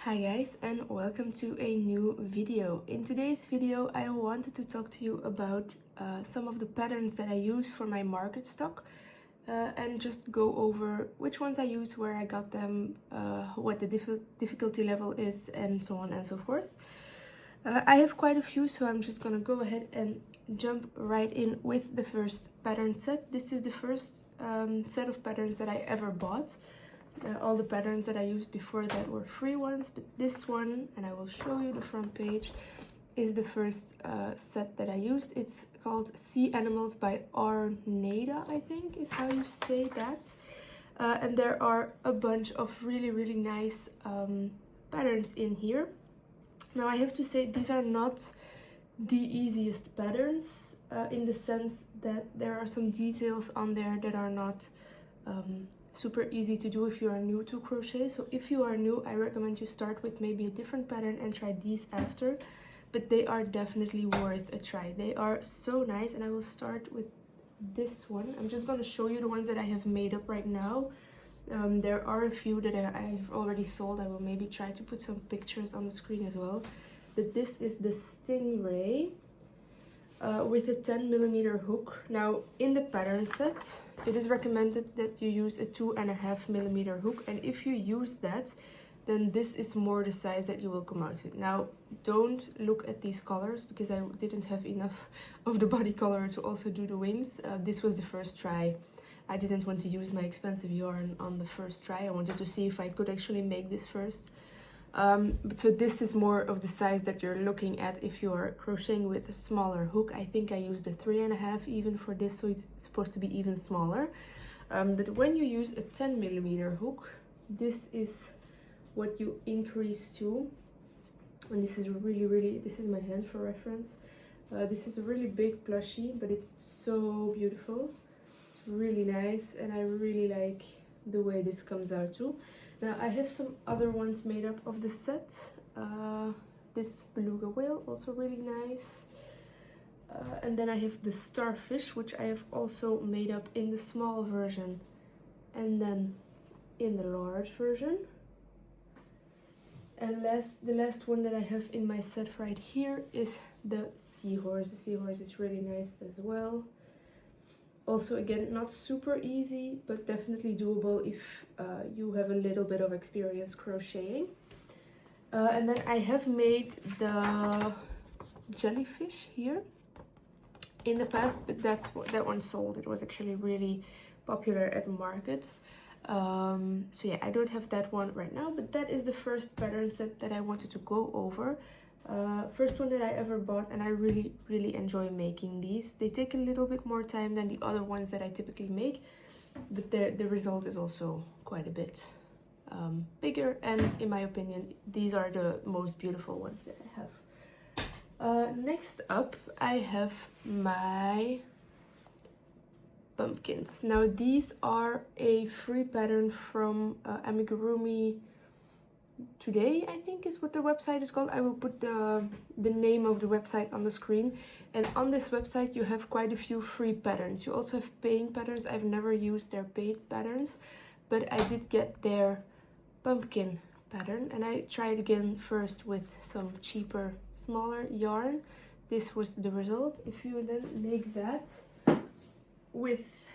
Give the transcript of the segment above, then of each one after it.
Hi guys, and welcome to a new video. In today's video I wanted to talk to you about some of the patterns that I use for my market stock and just go over which ones I use, where I got them, what the difficulty level is, and so on and so forth. I have quite a few, so I'm just gonna go ahead and jump right in with the first pattern set. This is the first set of patterns that I ever bought. All the patterns that I used before that were free ones, but this one, and I will show you the front page, is the first set that I used. It's called Sea Animals by Arneda, I think is how you say that. And there are a bunch of really nice patterns in here. Now I have to say these are not the easiest patterns in the sense that there are some details on there that are not super easy to do if you are new to crochet. So if you are new, I recommend you start with maybe a different pattern and try these after, but they are definitely worth a try. They are so nice, and I will start with this one. I'm just going to show you the ones that I have made up right now. There are a few that I've already sold. I will maybe try to put some pictures on the screen as well. But this is the Stingray with a 10mm hook. Now in the pattern set it is recommended that you use a 2.5mm hook, and if you use that, then this is more the size that you will come out with. Now don't look at these colors because I didn't have enough of the body color to also do the wings. This was the first try. I didn't want to use my expensive yarn on the first try. I wanted to see if I could actually make this first. So this is more of the size that you're looking at if you're crocheting with a smaller hook. I think I used a 3.5 even for this, so it's supposed to be even smaller. But when you use a 10mm hook, this is what you increase to. And this is this is my hand for reference. This is a really big plushie, but it's so beautiful. It's really nice, and I really like the way this comes out too. Now I have some other ones made up of the set. This beluga whale, also really nice. And then I have the starfish, which I have also made up in the small version and then in the large version. And the last one that I have in my set right here is the seahorse. The seahorse is really nice as well. Also, again, not super easy, but definitely doable if you have a little bit of experience crocheting. And then I have made the jellyfish here in the past, but that one sold. It was actually really popular at markets. So yeah, I don't have that one right now, but that is the first pattern set that I wanted to go over. First one that I ever bought, and I really enjoy making these. They take a little bit more time than the other ones that I typically make, but the result is also quite a bit bigger, and in my opinion these are the most beautiful ones that I have. Next up I have my pumpkins. Now these are a free pattern from Amigurumi Today, I think is what the website is called. I will put the name of the website on the screen. And on this website you have quite a few free patterns. You also have paying patterns. I've never used their paid patterns, but I did get their pumpkin pattern, and I tried again first with some cheaper, smaller yarn. This was the result. If you then make that with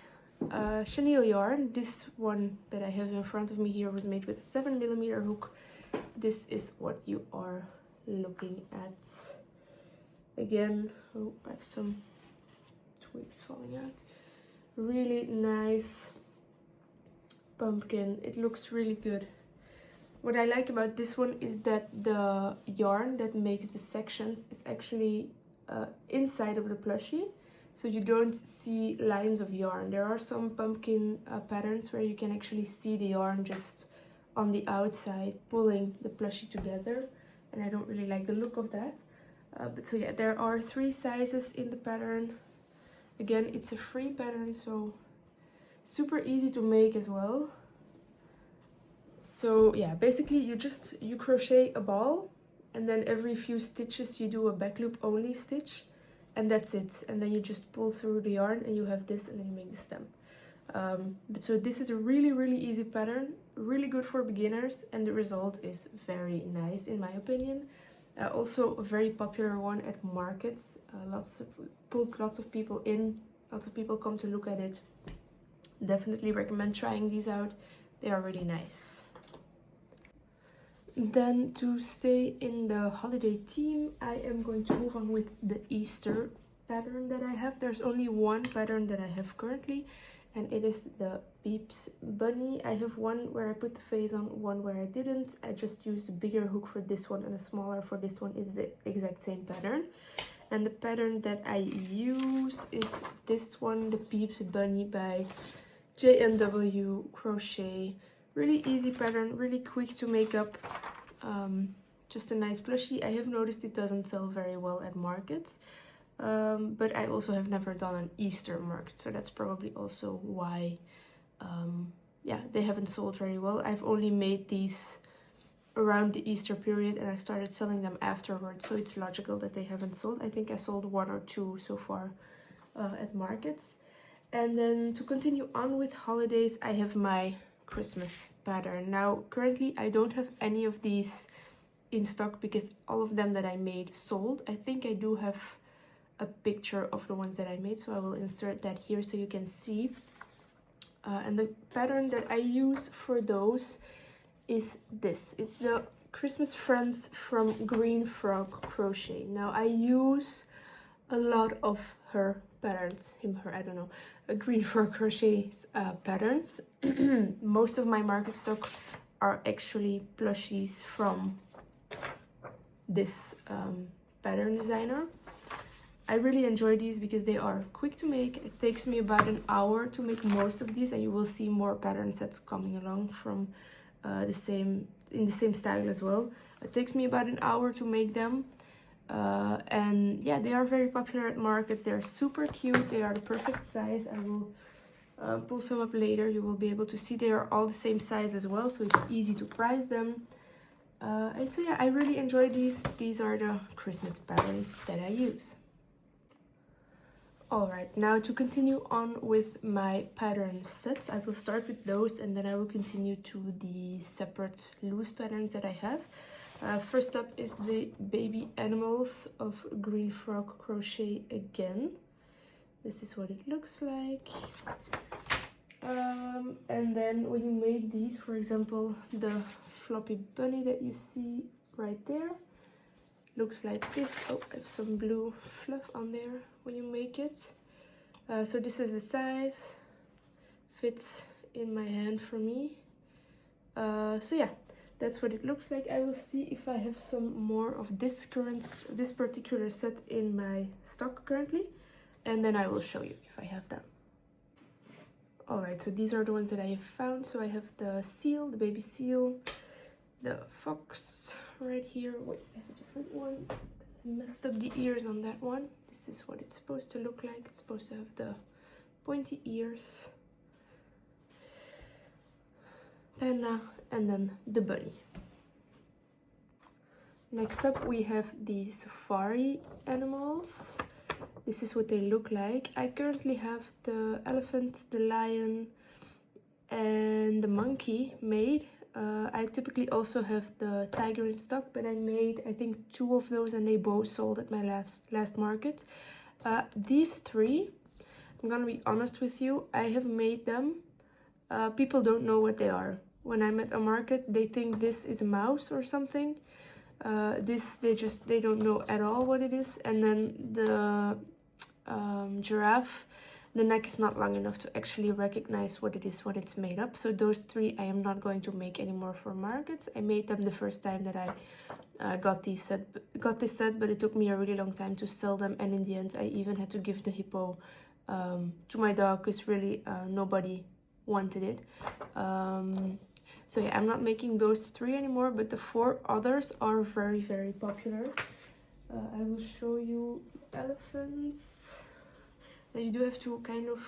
chenille yarn, this one that I have in front of me here was made with a 7mm hook. This is what you are looking at. Again, oh, I have some twigs falling out. Really nice pumpkin. It looks really good. What I like about this one is that the yarn that makes the sections is actually inside of the plushie, so you don't see lines of yarn. There are some pumpkin patterns where you can actually see the yarn just on the outside pulling the plushie together, and I don't really like the look of that. But so yeah, there are 3 sizes in the pattern. Again, it's a free pattern, so super easy to make as well. So yeah, basically you crochet a ball, and then every few stitches you do a back loop only stitch, and that's it. And then you just pull through the yarn and you have this, and then you make the stem. So this is a really easy pattern. really good for beginners, and the result is very nice in my opinion. Also a very popular one at markets. Pulls lots of people in. Lots of people come to look at it. Definitely recommend trying these out. They are really nice. Then to stay in the holiday theme, I am going to move on with the Easter pattern that I have. There's only one pattern that I have currently, and it is the Beeps bunny. I have one where I put the face on, one where I didn't. I just used a bigger hook for this one and a smaller for this one. Is the exact same pattern. And the pattern that I use is this one, the Beeps bunny by J&W Crochet. Really easy pattern, really quick to make up. Just a nice plushie. I have noticed it doesn't sell very well at markets. But I also have never done an Easter market, so that's probably also why yeah, they haven't sold very well. I've only made these around the Easter period and I started selling them afterwards, so it's logical that they haven't sold. I think I sold 1 or 2 so far at markets. And then to continue on with holidays, I have my Christmas pattern. Now currently I don't have any of these in stock because all of them that I made sold. I think I do have a picture of the ones that I made, so I will insert that here so you can see. And the pattern that I use for those is this. It's the Christmas Friends from Green Frog Crochet. Now I use a lot of her patterns, I don't know, Green Frog Crochet's patterns. Most of my market stock are actually plushies from this pattern designer. I really enjoy these because they are quick to make. It takes me about an hour to make most of these, and you will see more pattern sets coming along from in the same style as well. It takes me about an hour to make them, and yeah, they are very popular at markets. They are super cute. They are the perfect size. I will pull some up later. You will be able to see they are all the same size as well, so it's easy to price them. And so yeah, I really enjoy these. These are the Christmas patterns that I use. Alright, now to continue on with my pattern sets, I will start with those and then I will continue to the separate loose patterns that I have. First up is the baby animals of Green Frog Crochet again. This is what it looks like. And then when you make these, for example, the floppy bunny that you see right there, looks like this. Oh, I have some blue fluff on there when you make it. So this is the size, fits in my hand for me. So yeah, that's what it looks like. I will see if I have some more of this particular set in my stock currently, and then I will show you if I have them. Alright, so these are the ones that I have found. So I have the seal, the baby seal, the fox right here. Wait, I have a different one. I messed up the ears on that one. This is what it's supposed to look like. It's supposed to have the pointy ears, panda, and then the bunny. Next up we have the safari animals. This is what they look like. I currently have the elephant, the lion, and the monkey made. I typically also have the tiger in stock, but I made I think 2 of those and they both sold at my last market. These 3, I'm gonna be honest with you, I have made them. People don't know what they are. When I'm at a market, they think this is a mouse or something. They don't know at all what it is. And then the giraffe, the neck is not long enough to actually recognize what it is, what it's made up. So those 3 I am not going to make anymore for markets. I made them the first time that I got this set, but it took me a really long time to sell them, and in the end I even had to give the hippo to my dog because really nobody wanted it. So yeah, I'm not making those 3 anymore, but the 4 others are very, very popular. I will show you elephants. Now you do have to kind of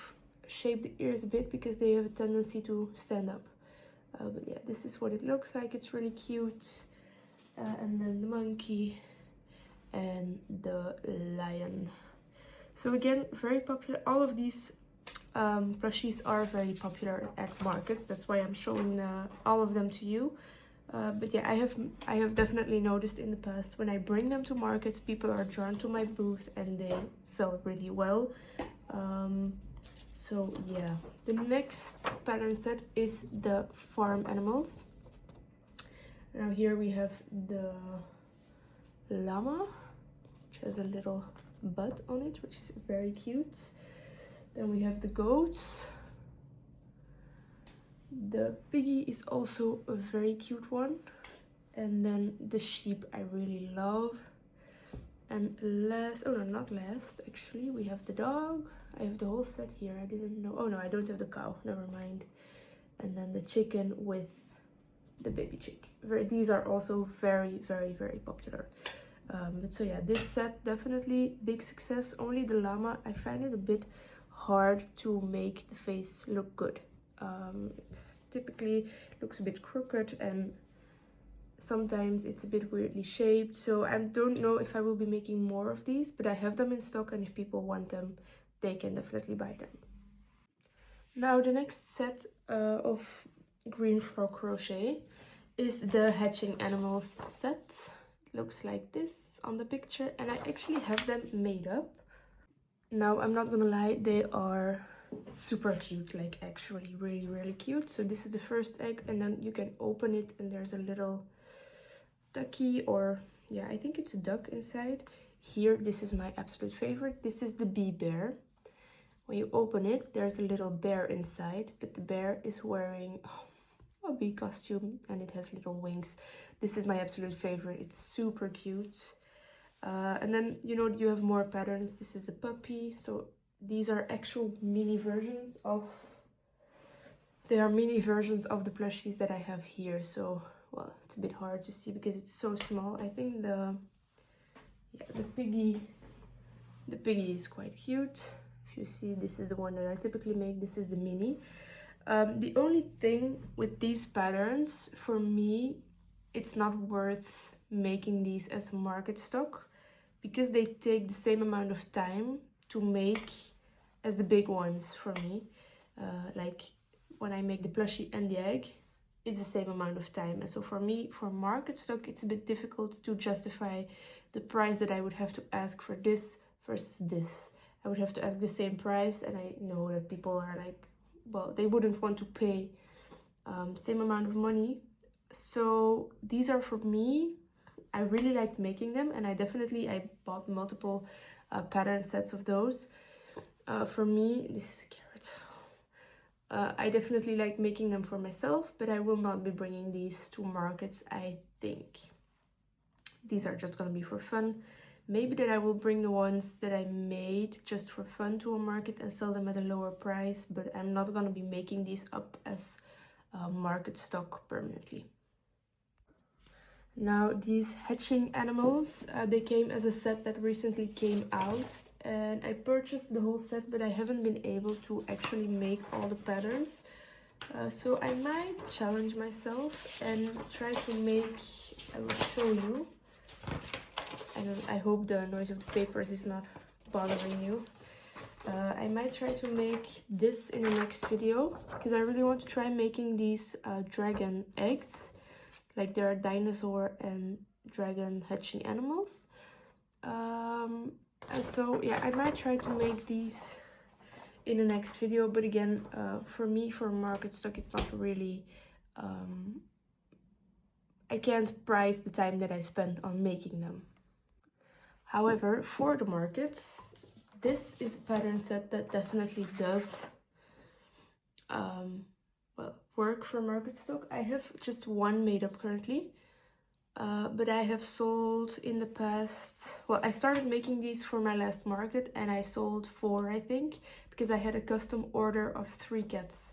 shape the ears a bit because they have a tendency to stand up. But yeah, this is what it looks like. It's really cute. And then the monkey and the lion. So again, very popular. All of these Plushies are very popular at markets. That's why I'm showing all of them to you. But yeah, I have definitely noticed in the past when I bring them to markets, people are drawn to my booth and they sell really well. So yeah, the next pattern set is the farm animals. Now here we have the llama, which has a little butt on it, which is very cute. Then we have the goats. The piggy is also a very cute one. And then the sheep I really love. And last, oh no, not last, actually, we have the dog. I have the whole set here. I didn't know. Oh no, I don't have the cow. Never mind. And then the chicken with the baby chick. These are also very, very, very popular. But so yeah, this set definitely big success. Only the llama, I find it a bit hard to make the face look good. It's typically looks a bit crooked and sometimes it's a bit weirdly shaped. So I don't know if I will be making more of these, but I have them in stock, and if people want them, they can definitely buy them. Now the next set of green frog crochet is the hatching animals set. It looks like this on the picture, and I actually have them made up. Now I'm not gonna lie, they are super cute, like actually really, really cute. So this is the first egg, and then you can open it and there's a little ducky, or yeah, I think it's a duck inside. Here, this is my absolute favorite. This is the bee bear. When you open it, there's a little bear inside, but the bear is wearing a bee costume and it has little wings. This is my absolute favorite. It's super cute. And then, you know, you have more patterns. This is a puppy. So these are actual mini versions of, they are mini versions of the plushies that I have here. So, well, it's a bit hard to see because it's so small. I think the piggy is quite cute. If you see, this is the one that I typically make. This is the mini. The only thing with these patterns, for me, it's not worth making these as market stock because they take the same amount of time to make as the big ones for me. Like when I make the plushie and the egg, it's the same amount of time. And so for me, for market stock, it's a bit difficult to justify the price that I would have to ask for this versus this. I would have to ask the same price, and I know that people are like, well, they wouldn't want to pay same amount of money. So these are for me. I really like making them, and I bought multiple pattern sets of those. For me, this is a carrot. I definitely like making them for myself, but I will not be bringing these to markets, I think. These are just gonna be for fun. Maybe that I will bring the ones that I made just for fun to a market and sell them at a lower price, but I'm not gonna be making these up as market stock permanently. Now these hatching animals, they came as a set that recently came out, and I purchased the whole set, but I haven't been able to actually make all the patterns. So I might challenge myself and try to make, I will show you. I hope the noise of the papers is not bothering you. I might try to make this in the next video because I really want to try making these dragon eggs. Like there are dinosaur and dragon hatching animals. And so yeah, I might try to make these in the next video, but again, for me, for market stock, it's not really, I can't price the time that I spend on making them. However, for the markets, this is a pattern set that definitely does well, work for market stock. I have just one made up currently, but I have sold in the past, well, I started making these for my last market and I sold 4, I think, because I had a custom order of 3 cats.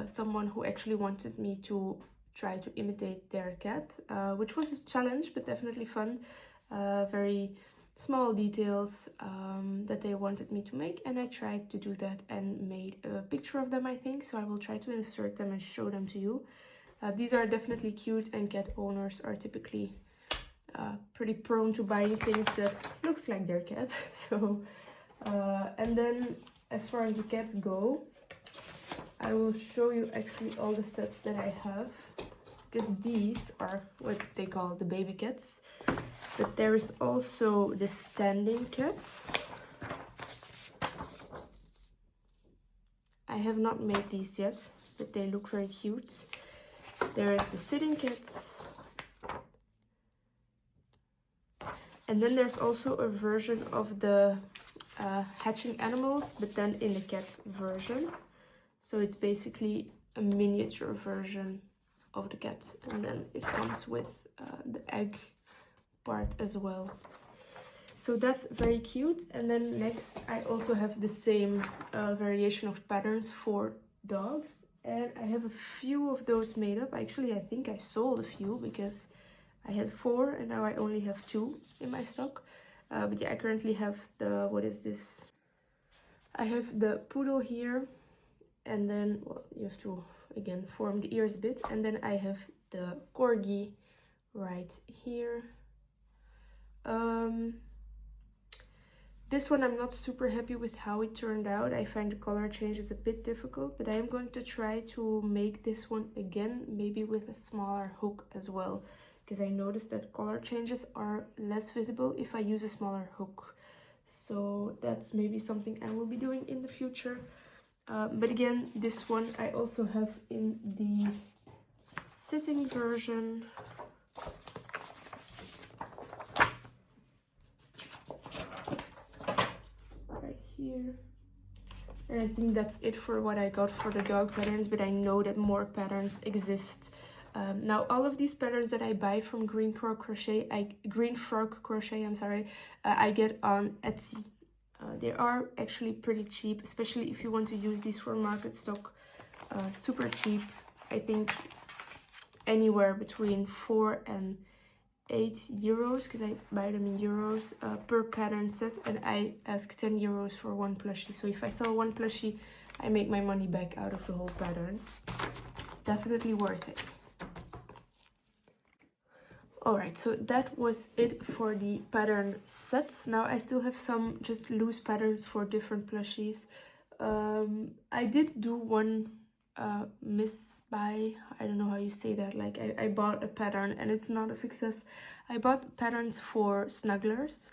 Someone who actually wanted me to try to imitate their cat, which was a challenge, but definitely fun. Very small details that they wanted me to make, and I tried to do that and made a picture of them, I think, so I will try to insert them and show them to you. These are definitely cute, and cat owners are typically pretty prone to buying things that looks like their cat. So and then as far as the cats go, I will show you actually all the sets that I have, because these are what they call the baby cats. But there is also the standing cats. I have not made these yet, but they look very cute. There is the sitting cats. And then there's also a version of the hatching animals, but then in the cat version. So it's basically a miniature version of the cat. And then it comes with the egg part as well. So that's very cute. And then next I also have the same variation of patterns for dogs. And I have a few of those made up. Actually, I think I sold a few because I had 4 and now I only have 2 in my stock. But yeah, I currently have the, what is this? I have the poodle here. And then, well, you have to, again, form the ears a bit. And then I have the corgi right here. This one I'm not super happy with how it turned out. I find the color changes a bit difficult, but I am going to try to make this one again, maybe with a smaller hook as well, because I noticed that color changes are less visible if I use a smaller hook. So that's maybe something I will be doing in the future. But again, this one I also have in the sitting version. Here. And I think that's it for what I got for the dog patterns, but I know that more patterns exist. Now all of these patterns that I buy from Green Frog Crochet, I get on Etsy. They are actually pretty cheap, especially if you want to use these for market stock. Super cheap. I think anywhere between 4 and 8 euros, because I buy them in euros per pattern set, and I ask 10 euros for one plushie. So if I sell one plushie, I make my money back out of the whole pattern. Definitely worth it. Alright, so that was it for the pattern sets. Now I still have some just loose patterns for different plushies. I did do one miss buy, I don't know how you say that, like I bought a pattern and it's not a success. I bought patterns for snugglers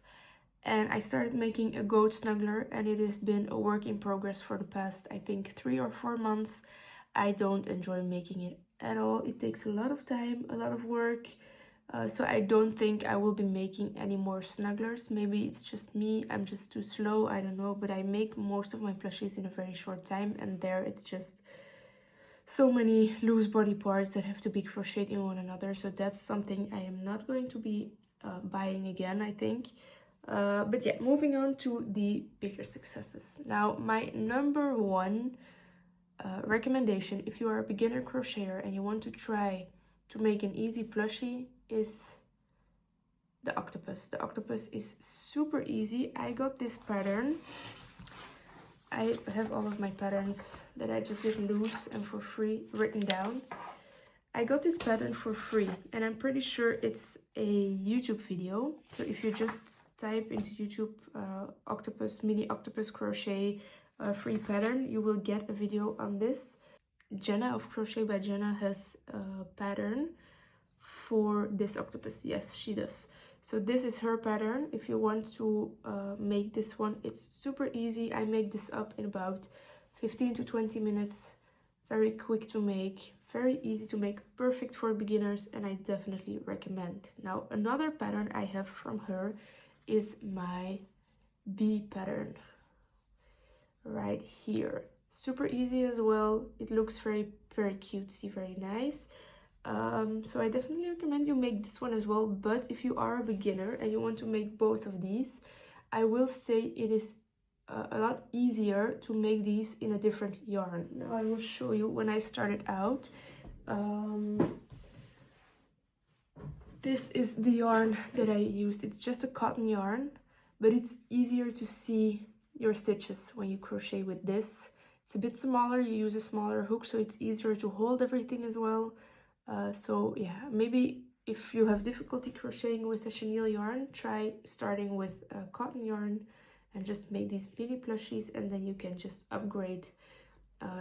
and I started making a goat snuggler, and it has been a work in progress for the past, I think, 3 or 4 months. I don't enjoy making it at all. It takes a lot of time, a lot of work. So I don't think I will be making any more snugglers. Maybe it's just me, I'm just too slow, I don't know. But I make most of my plushies in a very short time, and there it's just so many loose body parts that have to be crocheted in one another. So that's something I am not going to be buying again, I think. But yeah, moving on to the bigger successes. Now, my number one recommendation, if you are a beginner crocheter and you want to try to make an easy plushie, is the octopus. The octopus is super easy. I got this pattern. I have all of my patterns that I just did loose and for free written down. I got this pattern for free, and I'm pretty sure it's a YouTube video. So if you just type into YouTube octopus, mini octopus crochet free pattern, you will get a video on this. Jenna of Crochet by Jenna has a pattern for this octopus. Yes, she does. So this is her pattern. If you want to make this one, it's super easy. I make this up in about 15 to 20 minutes. Very quick to make, very easy to make, perfect for beginners, and I definitely recommend. Now, another pattern I have from her is my bee pattern right here. Super easy as well. It looks very, very cutesy, very nice. So I definitely recommend you make this one as well. But if you are a beginner and you want to make both of these, I will say it is a lot easier to make these in a different yarn. Now I will show you when I started out. This is the yarn that I used. It's just a cotton yarn, but it's easier to see your stitches when you crochet with this. It's a bit smaller, you use a smaller hook, so it's easier to hold everything as well. So yeah, maybe if you have difficulty crocheting with a chenille yarn, try starting with cotton yarn and just make these mini plushies, and then you can just upgrade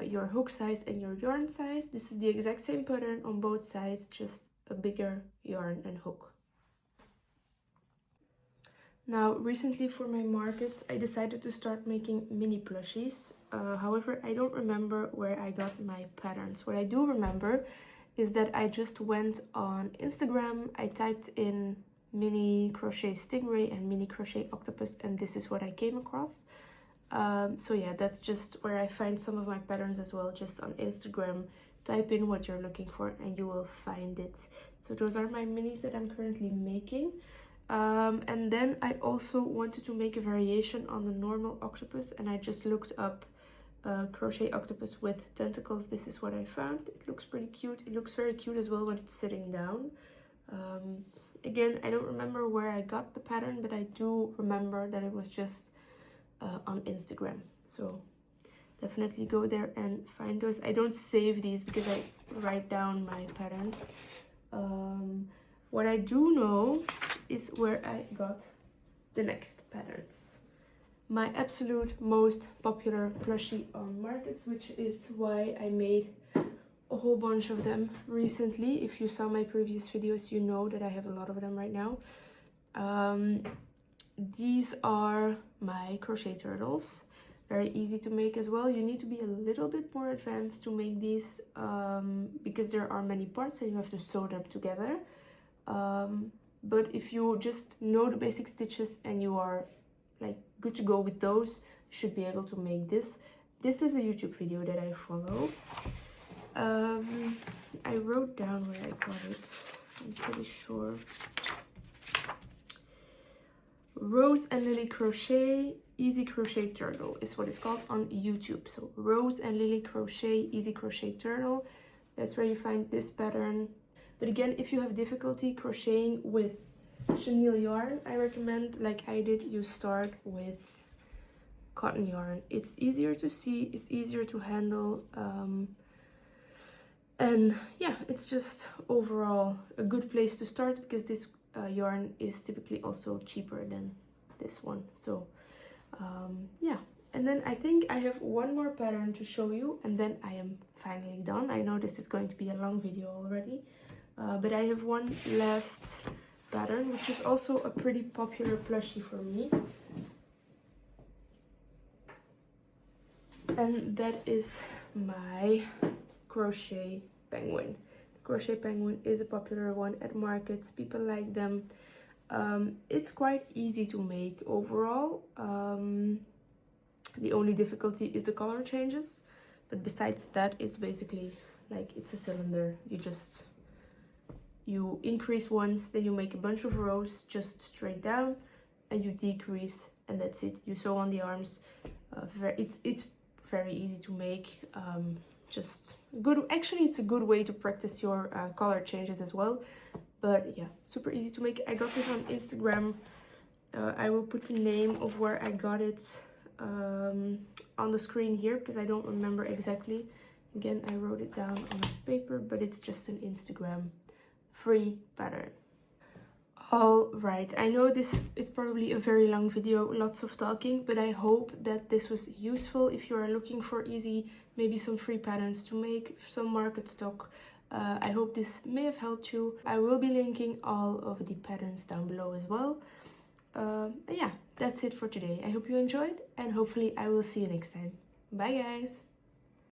your hook size and your yarn size. This is the exact same pattern on both sides, just a bigger yarn and hook. Now, recently for my markets, I decided to start making mini plushies. However, I don't remember where I got my patterns. What I do remember is that I just went on Instagram, I typed in mini crochet stingray and mini crochet octopus, and this is what I came across. So yeah, that's just where I find some of my patterns as well, just on Instagram. Type in what you're looking for and you will find it. So those are my minis that I'm currently making. And then I also wanted to make a variation on the normal octopus, and I just looked up crochet octopus with tentacles. This is what I found. It looks pretty cute. It looks very cute as well when it's sitting down. Again, I don't remember where I got the pattern, but I do remember that it was just on Instagram. So definitely go there and find those. I don't save these because I write down my patterns. What I do know is where I got the next patterns. My absolute most popular plushie on markets, which is why I made a whole bunch of them recently. If you saw my previous videos, you know that I have a lot of them right now. These are my crochet turtles. Very easy to make as well. You need to be a little bit more advanced to make these because there are many parts and you have to sew them together. But if you just know the basic stitches and you are like good to go with those, you should be able to make this. This is a YouTube video that I follow. I wrote down where I got it. I'm pretty sure. Rose and Lily Crochet Easy Crochet Turtle is what it's called on YouTube. So Rose and Lily Crochet Easy Crochet Turtle. That's where you find this pattern. But again, if you have difficulty crocheting with chenille yarn, I recommend, like I did, you start with cotton yarn. It's easier to see, it's easier to handle, and yeah, it's just overall a good place to start because this yarn is typically also cheaper than this one. So yeah, and then I think I have one more pattern to show you and then I am finally done. I know this is going to be a long video already. But I have one last pattern, which is also a pretty popular plushie for me. And that is my crochet penguin. Crochet penguin is a popular one at markets. People like them. It's quite easy to make overall. The only difficulty is the color changes. But besides that, it's basically like it's a cylinder. You increase once, then you make a bunch of rows just straight down, and you decrease, and that's it. You sew on the arms. It's very easy to make. Just good. Actually, it's a good way to practice your color changes as well. But yeah, super easy to make. I got this on Instagram. I will put the name of where I got it on the screen here because I don't remember exactly. Again, I wrote it down on paper, but it's just an Instagram free pattern. All right, I know this is probably a very long video, lots of talking, but I hope that this was useful if you are looking for easy, maybe some free patterns to make, some market stock. I hope this may have helped you. I will be linking all of the patterns down below as well. Yeah, that's it for today. I hope you enjoyed and hopefully I will see you next time. Bye guys!